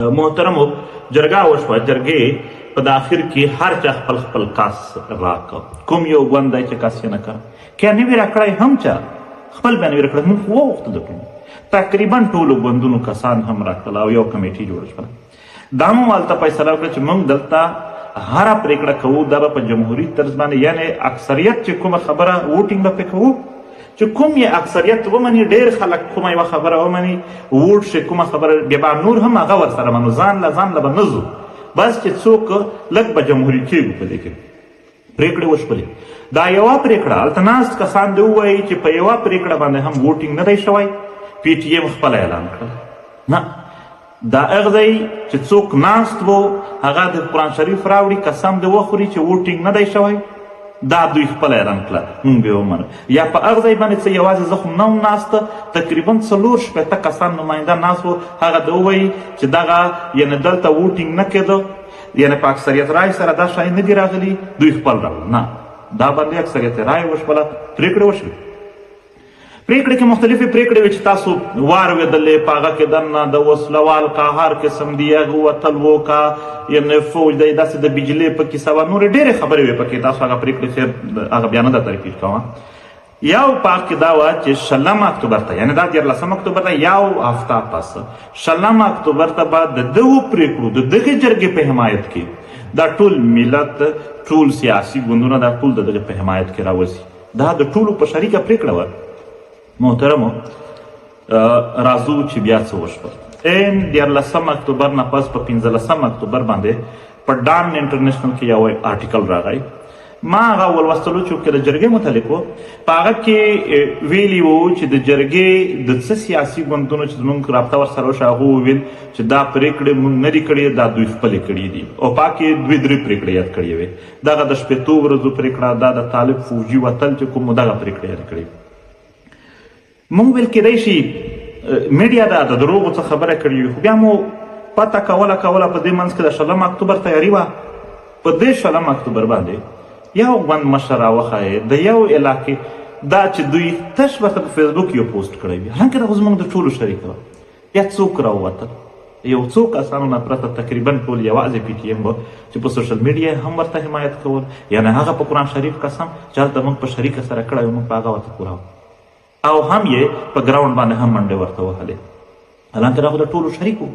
محترمو جرګه وشوه. جرګې په اخر کې هر چا خپل خپل کاس راکړ. کوم یو ګوند دی چې کاس یې نه کړ که نه وي راکړی هم چا خپل به نه وي راکړی. موږ وغوښتل د ټولو تقریبا ټولو ګوندونو کسان هم راکړل او یو کمیټي جوړه شوه. دا مو هلته فیصله وکړه چې موږ دلته هره پرېکړه کوو دا به په جمهوري طرز باندې، یعنې اکثریت چې کومه خبره ووټینګ به پرې کوو چې کوم یې اکثریت ومني، ډېر خلک کومه یوه خبره ومني ووټ شي کومه خبره بیا به نور هم هغه ورسره منو، ځان له به نه ځو، بس چې څوک لږ به جمهوري کېږو. په دې کې پرېکړې وشولې. دا یوه پرېکړه هلته ناست کسان دې ووایي چې په یوه پرېکړه باندې هم ووټینګ نه دی شوی. پی ټي ایم خپله اعلان کړل. نه، دا هغه ځای چې څوک ناست و هغه د قرآن شریف راوړي قسم دې وخوري چې ووټینګ نه دی شوی، دا دوی خپله اعلان کړه، موږ به یې ومنو. یا په هغه ځای باندې څه یوازې زه خو نه وم ناسته، تقریبا 4 شپېته کسان نماینده ناست وو، هغه ده ووایي چې دغه یعنې دلته ووټینګ نه کېده، یعنې په اکثریت رای سره دا شی نه دي راغلي، دوی خپل راغله. نه، دا باندې اکثریت رای وشوله، پرېکړې وشوې. پرېکړې کې مختلفې پرېکړې وې چې تاسو واورېدلې. په هغه کې دننه د وسلوال کا هر قسم دی هغه وتل و کا یعنې فوج دی داسې د بجلۍ په کیسه وه، نورې ډېرې خبرې وې پکې. تاسو هغه پرېکړې خیر هغه بیا نه درته ریپیټ کوم. یو پاک کې دا وه چې 16 اکتوبر ته، یعنې دا 13 اکتوبر ته یو هفته پس 16 اکتوبر ته به د دغو پرېکړو د دغې جرګې په حمایت کې دا ټول ملت، ټول سیاسي ګوندونه دا ټول د دغې په حمایت کې راوځي. دا د ټولو په شریکه پرېکړه وه. محترمو راځو چې بیا څه وشول. 13 اکتوبر نه پس په 15 اکتوبر باندې په ډان انټرنیشنل کې یو آرټیکل راغی. ما هغه ولوستلو چې د جرګې متعلق و. په هغه کې ویلي وو چې د جرګې د څه سیاسي ګوندونو چې زموږ رابطه ورسره وشوه هغه وویل چې دا پرېکړې موږ نه دي کړې، دا دوی خپلې کړي دي. او په هغه کې 2-3 پرېکړې یاد کړې وې. دغه د 80 ورځو پرېکړه، دا د طالب فوجي وتل چې کوم دغه پرېکړې یاد کړې. مونږ ویل کېدای شي میډیا دا د دروغو څه خبره کړې وي، خو بیا مو پته کوله په دې منځ کې د 16 اکتوبر تیاري وه. په دې 16 اکتوبر باندې یو ګوند مشر راوښایې د یو علاقې دا چې دوی تش ورته په فیسبوک یو پوسټ کړی وي، حالانکې دا خو زموږ د ټولو شریکه وه. بیا څوک راووتل، یو څو کسانو نه پرته تقریبا ټول یوازې پی ټي ایم وه چې په سوشل میډیا هم ورته حمایت کول، یعنې هغه په قرآن شریف قسم چې هلته موږ په شریکه سره کړی و، موږ په هغه ورته پوره او هم یې په ګراونډ باندې هم منډې ورته وهلې، حالانکې دا خو د ټولو شریک وو.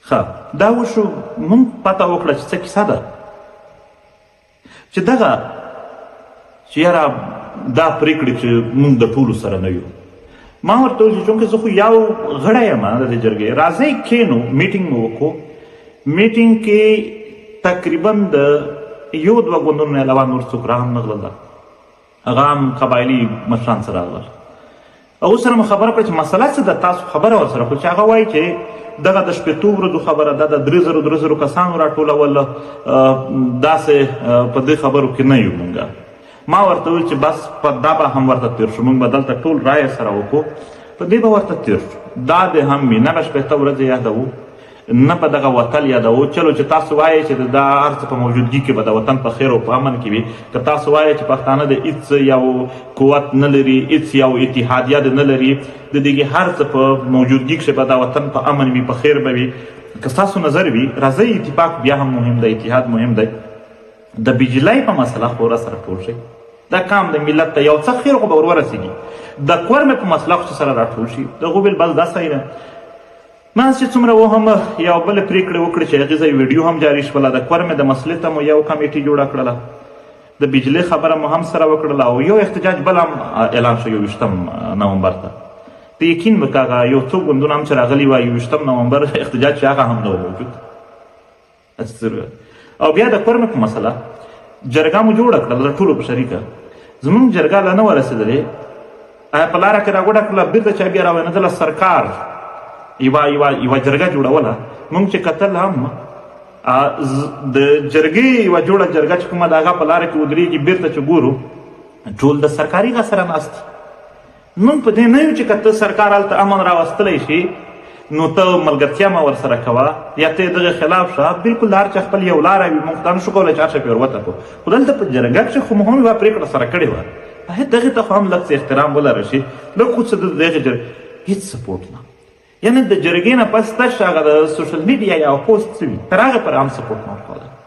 ښه، دا وشو. موږ پته وکړه چې څه کیسه ده، چې دغه چې یاره دا پرېکړې چې موږ د ټولو سره نه یو. ما ورته وویل چې چونکې زه خو یو غړی یم د دې جرګې، راځئ کښېنو میټینګ مو وکړو. میټینګ کې تقریبا د 1-2 ګوندونو نه علاوه نور څوک را هم نه غلل، هغه هم قبایلي مشران سره راغلل. هغو سره مو خبره کړه چې مسله څه ده، تاسو خبره ورسره کړو. چې هغه وایي چې دغه د 80 ورځو خبره ده، د 3,000 کسانو راټولول، داسې په دې خبرو کې نه یو مونږ. ما ورته وویل چې بس په دا به هم ورته تېر شو، مونږ به دلته ټول رایه سره وکړو، په دې به ورته تېر شو. دا د هم وي، نه به 80 ورځې یادوو، نه به دغه وتل یادوو. چلو چې تاسو وایئ چې دا هر څه په موجودګي کې به د وطن په خیر او په امن کې وي، که تاسو وایئ چې پښتانه د هېڅ یو قوت نه لري، هېڅ یو اتحادیه نه لري، د دې هر څه په موجودګي کښې به دا وطن په امن وي، په خیر به وي، که ستاسو نظر وي راځئ. اتفاق بیا هم مهم دی، اتحاد مهم دی. د بجلۍ په مسله خو سره ټول شئ، دا کام د ملت ته یو څه خیر خو به ورسېږي. د کورمې په مسله خو سره راټول شي، د هغو بل بس دا صحیح ده. ما چې څومره و هم یو بله پرېکړې وکړې چې هغې ځای ویډیو هم جاري شوله. د کورمې د مسلې ته مو یو کمیټي جوړه کړله، د بجلۍ خبره مو هم سره وکړله، او یو احتجاج بل هم اعلان شو 21 نومبر ته. ته یقین وکړه هغه یو څو ګوندونه هم چې راغلي وه 21 نومبر احتجاج چې هغه هم نه و موجود. او بیا د کورمې په مسله جرګه مو جوړه کړله د ټولو په شریکه. زموږ جرګه لا نه ورسېدلې، په لاره کې راګوډه کړله، بېرته چا بیا راوینېدله سرکار یوه جرګه جوړوله. موږ چې کتل هم د جرګې یوه جوړه جرګه چې کومه د هغه په لاره کې ودرېږي، بېرته چې ګورو ټول د سرکاري غ سره ناست دي. موږ په دې نه یو چې که ته سرکار هلته امن راوستلی شي نو ته ملګرتیا مه ورسره کوه یا ته یې دغه خلاف شه. بلکل د هر چا خپل یو لاره وي، موږ دا نشو کولی چې هر چا پرې ور وتپو. خو دلته په جرګه کښې خو مو هم یوه پرېکړه سره کړې وه، باید دغې ته خو هم لږ څه احترام ولره شي. لږ خو څه د دغې جرګې هېڅ سپورټ نه، یعنی د جرګې نه پس تش هغه د سوشل میډیا یا پوسټ څه وي تر هغه پر هم سپورټ نه ورکولی